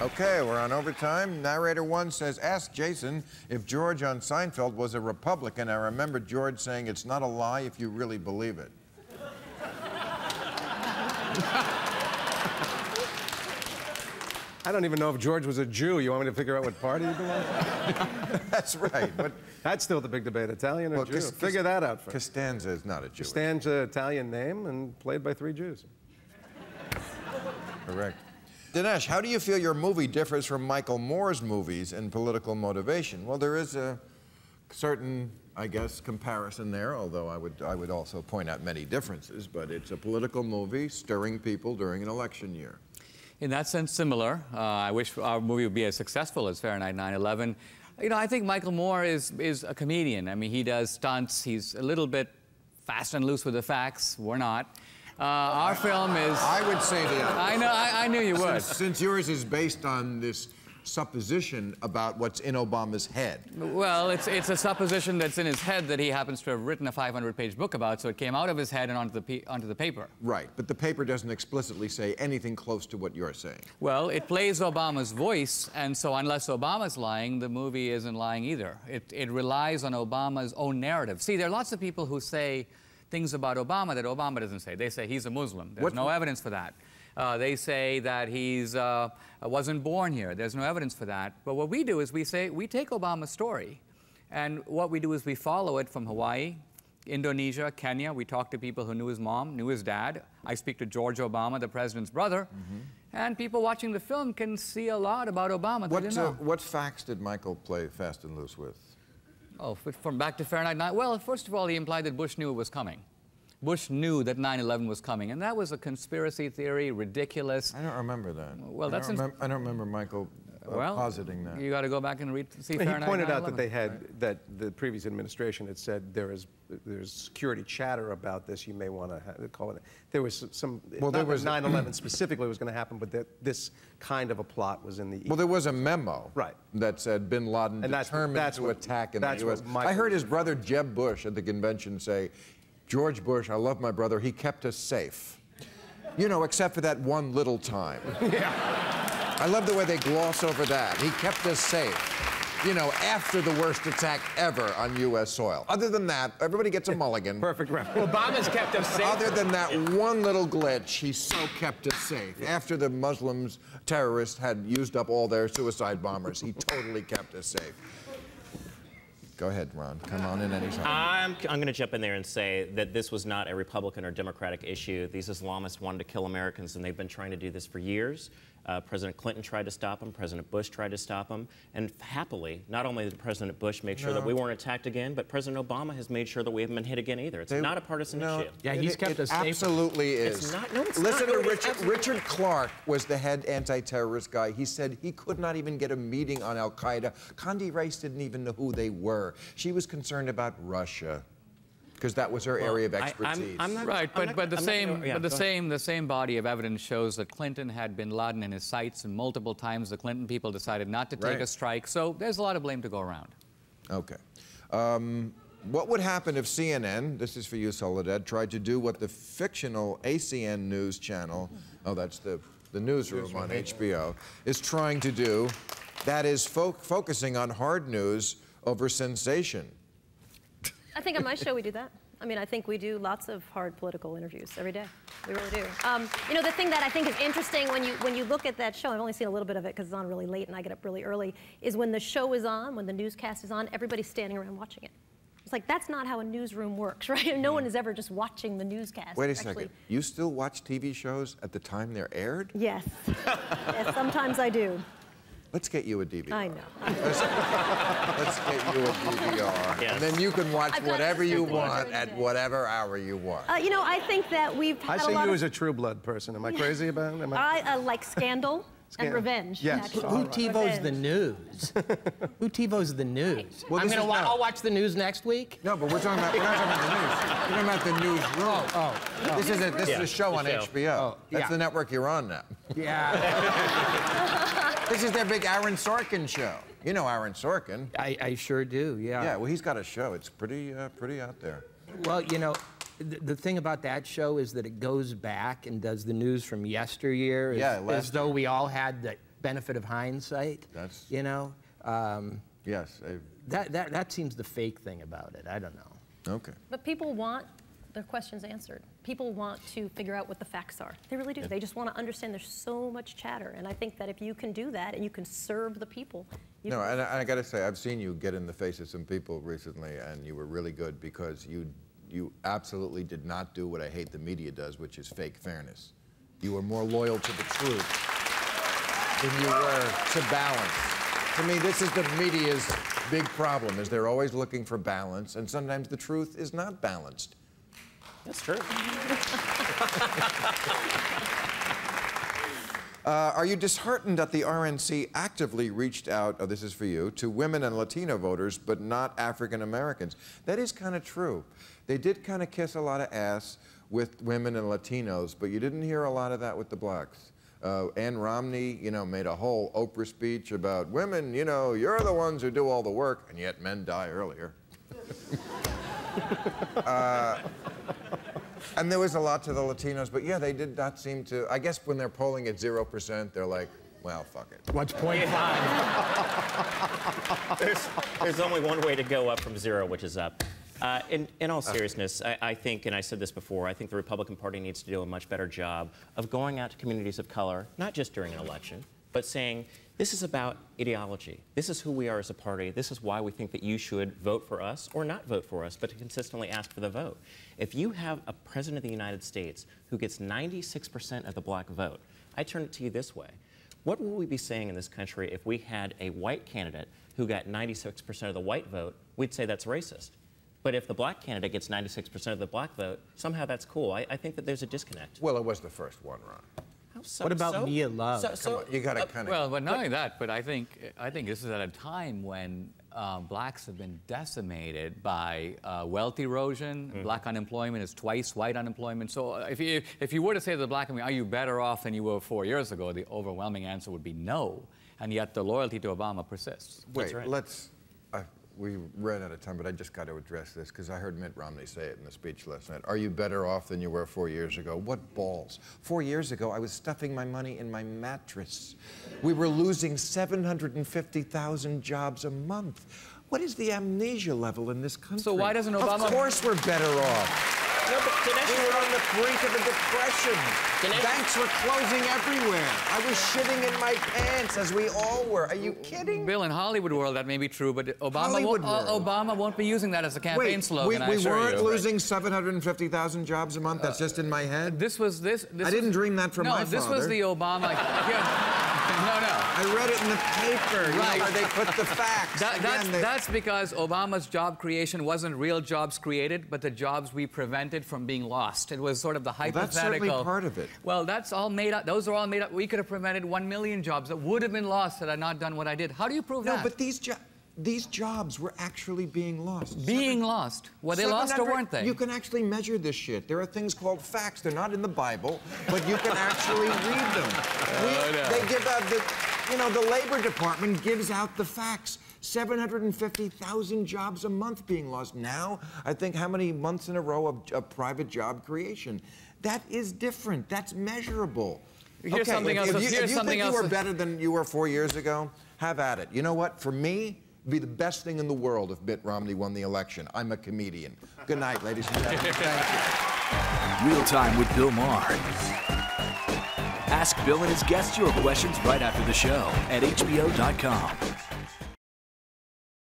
Okay, we're on overtime. Narrator 1 says, ask Jason if George on Seinfeld was a Republican. I remember George saying, it's not a lie if you really believe it. I don't even know if George was a Jew. You want me to figure out what party he belonged to? That's right. But that's still the big debate, Italian or Jew. Figure that out first. Costanza is not a Jew. Costanza, Italian name, and played by 3 Jews. Correct. Dinesh, how do you feel your movie differs from Michael Moore's movies in political motivation? Well, there is a certain, I guess, comparison there, although I would also point out many differences, but it's a political movie stirring people during an election year. In that sense, similar. I wish our movie would be as successful as Fahrenheit 9/11. You know, I think Michael Moore is a comedian. I mean, he does stunts. He's a little bit fast and loose with the facts. We're not. Our film is... I would say the opposite. I knew you would. Since yours is based on this supposition about what's in Obama's head. Well, it's a supposition that's in his head that he happens to have written a 500-page book about, so it came out of his head and onto the paper. Right, but the paper doesn't explicitly say anything close to what you're saying. Well, it plays Obama's voice, and so unless Obama's lying, the movie isn't lying either. It relies on Obama's own narrative. See, there are lots of people who say things about Obama that Obama doesn't say. They say he's a Muslim. There's no evidence for that. They say that he's wasn't born here. There's no evidence for that. But what we do is we take Obama's story, and what we do is we follow it from Hawaii, Indonesia, Kenya. We talk to people who knew his mom, knew his dad. I speak to George Obama, the president's brother. And people watching the film can see a lot about Obama. What facts did Michael play fast and loose with? Oh, from back to Fahrenheit 9. Well, first of all, he implied that Bush knew it was coming. Bush knew that 9/11 was coming, and that was a conspiracy theory, ridiculous. I don't remember that. Well, I don't remember Michael positing that. You got to go back and see Fahrenheit 9/11. He pointed out that the previous administration had said there's security chatter about this. You may want to call it. There was some. Well, there was 9/11 specifically was going to happen, but this kind of a plot was in the. Well, there was a memo, right, that said Bin Laden determined to attack in the U.S. I heard his brother Jeb Bush at the convention say, George Bush, I love my brother, he kept us safe. You know, except for that one little time. Yeah. I love the way they gloss over that. He kept us safe. You know, after the worst attack ever on U.S. soil. Other than that, everybody gets a mulligan. Perfect reference. Obama's kept us safe. Other than that one little glitch, he so kept us safe. After the Muslims, terrorists, had used up all their suicide bombers, he totally kept us safe. Go ahead, Ron. Come on in anytime. I'm going to jump in there and say that this was not a Republican or Democratic issue. These Islamists wanted to kill Americans, and they've been trying to do this for years. President Clinton tried to stop them. President Bush tried to stop them. And happily, not only did President Bush make sure that we weren't attacked again, but President Obama has made sure that we haven't been hit again either. It's not a partisan issue. Yeah, he's kept us safe. Absolutely is. It's not. No, it's Listen not. to Richard Clarke was the head anti-terrorist guy. He said he could not even get a meeting on Al-Qaeda. Condi Rice didn't even know who they were. She was concerned about Russia, because that was her area of expertise. I'm not right, but the same body of evidence shows that Clinton had Bin Laden in his sights, and multiple times the Clinton people decided not to take a strike. So there's a lot of blame to go around. Okay. What would happen if CNN, this is for you, Soledad, tried to do what the fictional ACN News channel, oh, that's the newsroom on HBO, is trying to do, that is focusing on hard news over sensation? I think on my show we do that. I mean, I think we do lots of hard political interviews every day. We really do. You know, the thing that I think is interesting when you look at that show, I've only seen a little bit of it because it's on really late and I get up really early, is when the show is on, when the newscast is on, everybody's standing around watching it. It's like, that's not how a newsroom works, right? No one is ever just watching the newscast. Wait a second. You still watch TV shows at the time they're aired? Yes. Yes, sometimes I do. Let's get you a DVR. I know. Let's get you a DVR. Yes. And then you can watch whatever you want at whatever hour you want. You know, I think that we've had I see you as a true blood person. Am I crazy about it? I like Scandal and Revenge. Yes. Who TiVos the news? Who TiVos the news? Well, I'll watch the news next week. No, but we're not talking about the news. We're talking about the newsroom. This is a show on HBO. That's the network you're on now. Yeah. This is their big Aaron Sorkin show. You know Aaron Sorkin. I sure do, yeah. Yeah, well, he's got a show. It's pretty out there. Well, you know, the thing about that show is that it goes back and does the news from yesteryear, as though we all had the benefit of hindsight. That's, you know. Yes. That seems the fake thing about it. I don't know. Okay. But people want their questions answered. People want to figure out what the facts are. They really do. They just want to understand. There's so much chatter, and I think that if you can do that and you can serve the people. No, and I got to say, I've seen you get in the face of some people recently, and you were really good because you absolutely did not do what I hate the media does, which is fake fairness. You were more loyal to the truth than you were to balance. To me, this is the media's big problem, is they're always looking for balance, and sometimes the truth is not balanced. That's true. Are you disheartened that the RNC actively reached out, oh, this is for you, to women and Latino voters, but not African Americans? That is kind of true. They did kind of kiss a lot of ass with women and Latinos, but you didn't hear a lot of that with the blacks. Ann Romney, you know, made a whole Oprah speech about women, you know, you're the ones who do all the work, and yet men die earlier. And there was a lot to the Latinos, but yeah, they did not seem to. I guess when they're polling at 0%, they're like, well, fuck it. What's 0.5? There's only one way to go up from 0, which is up. In all seriousness, I think, and I said this before, I think the Republican Party needs to do a much better job of going out to communities of color, not just during an election, but saying, this is about ideology. This is who we are as a party. This is why we think that you should vote for us or not vote for us, but to consistently ask for the vote. If you have a president of the United States who gets 96% of the black vote, I turn it to you this way. What would we be saying in this country if we had a white candidate who got 96% of the white vote? We'd say that's racist. But if the black candidate gets 96% of the black vote, somehow that's cool. I think that there's a disconnect. Well, it was the first one, Ron. What about Mia Love? Come on, you gotta kind of. Well, but not only that, but I think this is at a time when blacks have been decimated by wealth erosion. Black unemployment is twice white unemployment. So if you were to say to the black community, are you better off than you were 4 years ago? The overwhelming answer would be no. And yet the loyalty to Obama persists. Wait, let's. We ran out of time, but I just got to address this because I heard Mitt Romney say it in the speech last night. Are you better off than you were 4 years ago? What balls? 4 years ago, I was stuffing my money in my mattress. We were losing 750,000 jobs a month. What is the amnesia level in this country? So why doesn't Obama... Of course we're better off. No, but Dinesh, we were on the brink of a depression. Banks were closing everywhere. I was shitting in my pants, as we all were. Are you kidding? Bill, in Hollywood world, that may be true, but Obama won't be using that as a campaign slogan. We weren't losing 750,000 jobs a month. That's just in my head. I didn't dream that from my father. No, this was the Obama. No. I read it in the paper. Right. You know, where they put the facts. That's because Obama's job creation wasn't real jobs created, but the jobs we prevented from being lost. It was sort of the hypothetical. Well, that's certainly part of it. Well, that's all made up. Those are all made up. We could have prevented 1 million jobs that would have been lost had I not done what I did. How do you prove that? No, but these jobs were actually being lost. Being lost? Were they lost or weren't they? You can actually measure this shit. There are things called facts. They're not in the Bible, but you can actually read them. They give out the Labor Department gives out the facts. 750,000 jobs a month being lost. Now, I think how many months in a row of private job creation? That is different. That's measurable. Here's something else. If you think you were better than you were 4 years ago, have at it. You know what? For me, it'd be the best thing in the world if Mitt Romney won the election. I'm a comedian. Good night, ladies and gentlemen. Thank you. Real Time with Bill Maher. Ask Bill and his guests your questions right after the show at HBO.com.